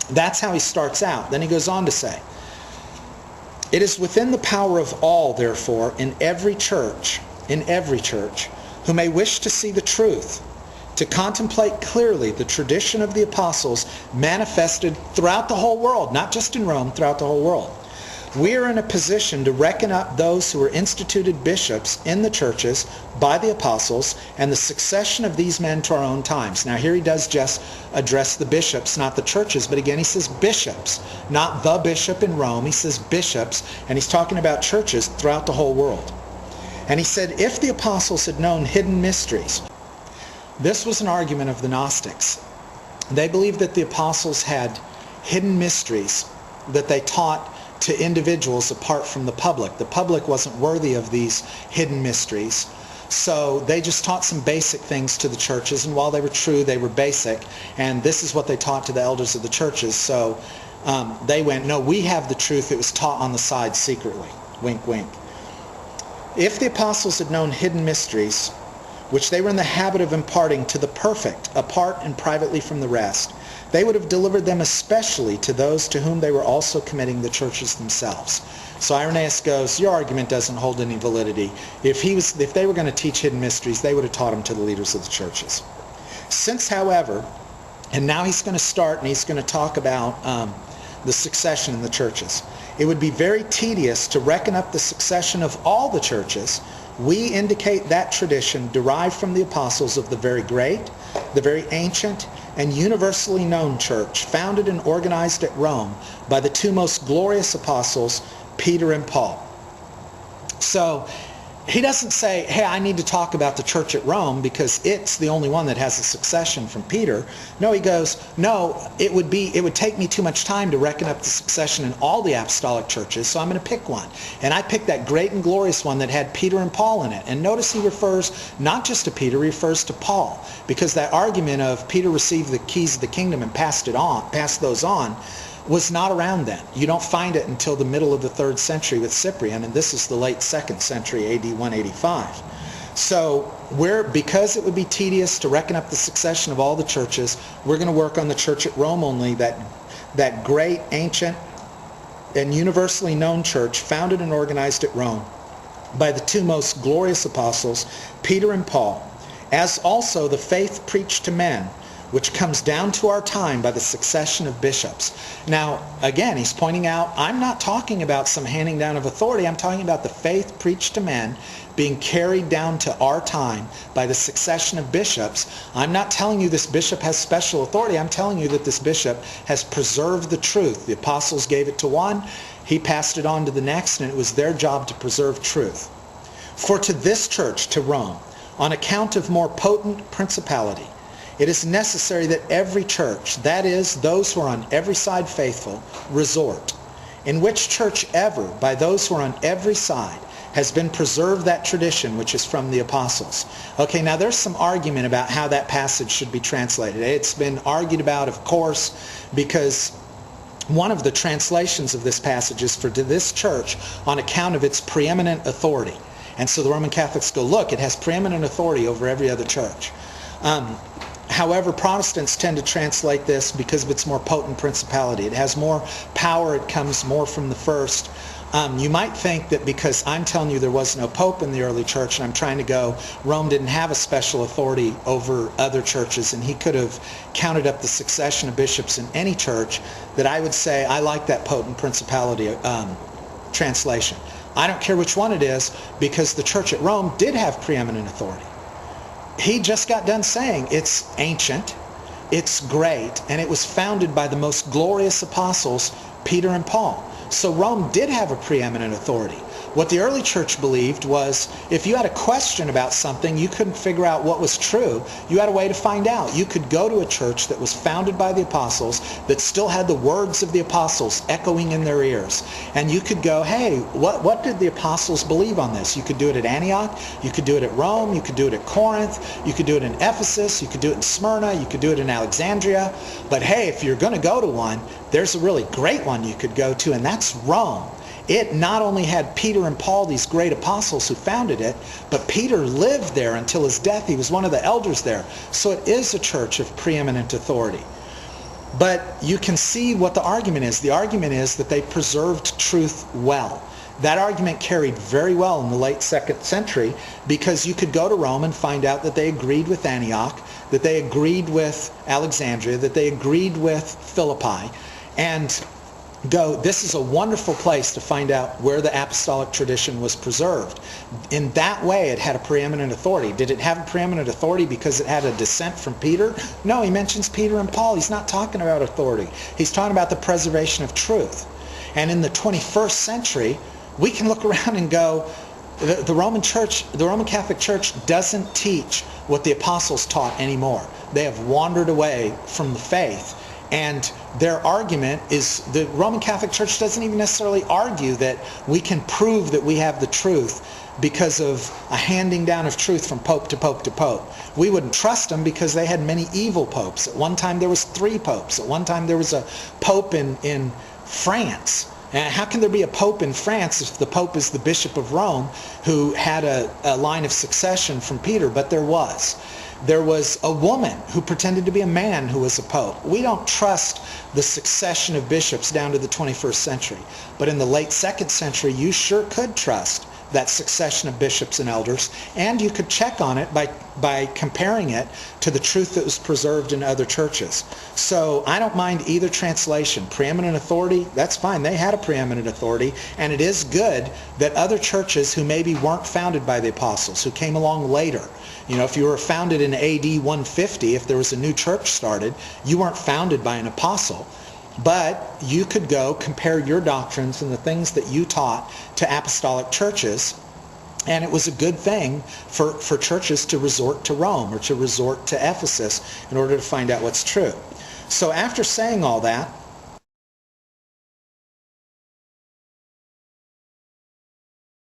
That's how he starts out. Then he goes on to say, "It is within the power of all, therefore, in every church, who may wish to see the truth, to contemplate clearly the tradition of the apostles manifested throughout the whole world," not just in Rome, throughout the whole world. "We are in a position to reckon up those who were instituted bishops in the churches by the apostles, and the succession of these men to our own times." Now here he does just address the bishops, not the churches, but again he says bishops, not the bishop in Rome. He says bishops, and he's talking about churches throughout the whole world. And he said, "If the apostles had known hidden mysteries," this was an argument of the Gnostics. They believed that the apostles had hidden mysteries that they taught to individuals apart from the public. The public wasn't worthy of these hidden mysteries. So they just taught some basic things to the churches, and while they were true, they were basic. And this is what they taught to the elders of the churches. So they went, "No, we have the truth. It was taught on the side secretly." Wink, wink. "If the apostles had known hidden mysteries, which they were in the habit of imparting to the perfect, apart and privately from the rest, they would have delivered them especially to those to whom they were also committing the churches themselves." So Irenaeus goes, your argument doesn't hold any validity. If they were going to teach hidden mysteries, they would have taught them to the leaders of the churches. "Since, however," and now he's going to start and he's going to talk about the succession in the churches. "It would be very tedious to reckon up the succession of all the churches, we indicate that tradition derived from the apostles of the very great, the very ancient, and universally known church, founded and organized at Rome by the two most glorious apostles, Peter and Paul." So he doesn't say, hey, I need to talk about the church at Rome because it's the only one that has a succession from Peter. No, he goes, no, it would take me too much time to reckon up the succession in all the apostolic churches, so I'm going to pick one. And I picked that great and glorious one that had Peter and Paul in it. And notice he refers not just to Peter, he refers to Paul, because that argument of Peter received the keys of the kingdom and passed those on, was not around then. You don't find it until the middle of the 3rd century with Cyprian, and this is the late 2nd century, AD 185. So because it would be tedious to reckon up the succession of all the churches, we're going to work on the church at Rome only, that great, ancient, and universally known church founded and organized at Rome by the two most glorious apostles, Peter and Paul, as also the faith preached to men, which comes down to our time by the succession of bishops. Now, again, he's pointing out, I'm not talking about some handing down of authority. I'm talking about the faith preached to men being carried down to our time by the succession of bishops. I'm not telling you this bishop has special authority. I'm telling you that this bishop has preserved the truth. The apostles gave it to one. He passed it on to the next, and it was their job to preserve truth. "For to this church, to Rome, on account of more potent principality, it is necessary that every church, that is, those who are on every side faithful, resort. In which church ever, by those who are on every side, has been preserved that tradition which is from the apostles." Okay, now there's some argument about how that passage should be translated. It's been argued about, of course, because one of the translations of this passage is for "to this church on account of its preeminent authority." And so the Roman Catholics go, look, it has preeminent authority over every other church. However, Protestants tend to translate this because of its more potent principality. It has more power. It comes more from the first. You might think that because I'm telling you there was no pope in the early church, and I'm trying to go, Rome didn't have a special authority over other churches, and he could have counted up the succession of bishops in any church, that I would say I like that potent principality translation. I don't care which one it is, because the church at Rome did have preeminent authority. He just got done saying it's ancient, it's great, and it was founded by the most glorious apostles, Peter and Paul. So Rome did have a preeminent authority. What the early church believed was if you had a question about something, you couldn't figure out what was true, you had a way to find out. You could go to a church that was founded by the apostles, that still had the words of the apostles echoing in their ears. And you could go, hey, what did the apostles believe on this? You could do it at Antioch, you could do it at Rome, you could do it at Corinth, you could do it in Ephesus, you could do it in Smyrna, you could do it in Alexandria. But hey, if you're going to go to one, there's a really great one you could go to, and that's Rome. It not only had Peter and Paul, these great apostles who founded it, but Peter lived there until his death. He was one of the elders there. So it is a church of preeminent authority. But you can see what the argument is. The argument is that they preserved truth well. That argument carried very well in the late 2nd century, because you could go to Rome and find out that they agreed with Antioch, that they agreed with Alexandria, that they agreed with Philippi, and go, this is a wonderful place to find out where the apostolic tradition was preserved. In that way, it had a preeminent authority. Did it have a preeminent authority because it had a descent from Peter? No, he mentions Peter and Paul. He's not talking about authority. He's talking about the preservation of truth. And in the 21st century, we can look around and go, the Roman Church, the Roman Catholic Church doesn't teach what the apostles taught anymore. They have wandered away from the faith. And their argument is, the Roman Catholic Church doesn't even necessarily argue that we can prove that we have the truth because of a handing down of truth from pope to pope to pope. We wouldn't trust them because they had many evil popes. At one time there was 3 popes. At one time there was a pope in France. And how can there be a pope in France if the pope is the Bishop of Rome, who had a line of succession from Peter? But there was. There was a woman who pretended to be a man who was a pope. We don't trust the succession of bishops down to the 21st century. But in the late 2nd century, you sure could trust that succession of bishops and elders, and you could check on it by comparing it to the truth that was preserved in other churches. So I don't mind either translation. Preeminent authority, that's fine. They had a preeminent authority, and it is good that other churches who maybe weren't founded by the apostles, who came along later, you know, if you were founded in AD 150, if there was a new church started, you weren't founded by an apostle. But you could go compare your doctrines and the things that you taught to apostolic churches, and it was a good thing for churches to resort to Rome or to resort to Ephesus in order to find out what's true. So after saying all that,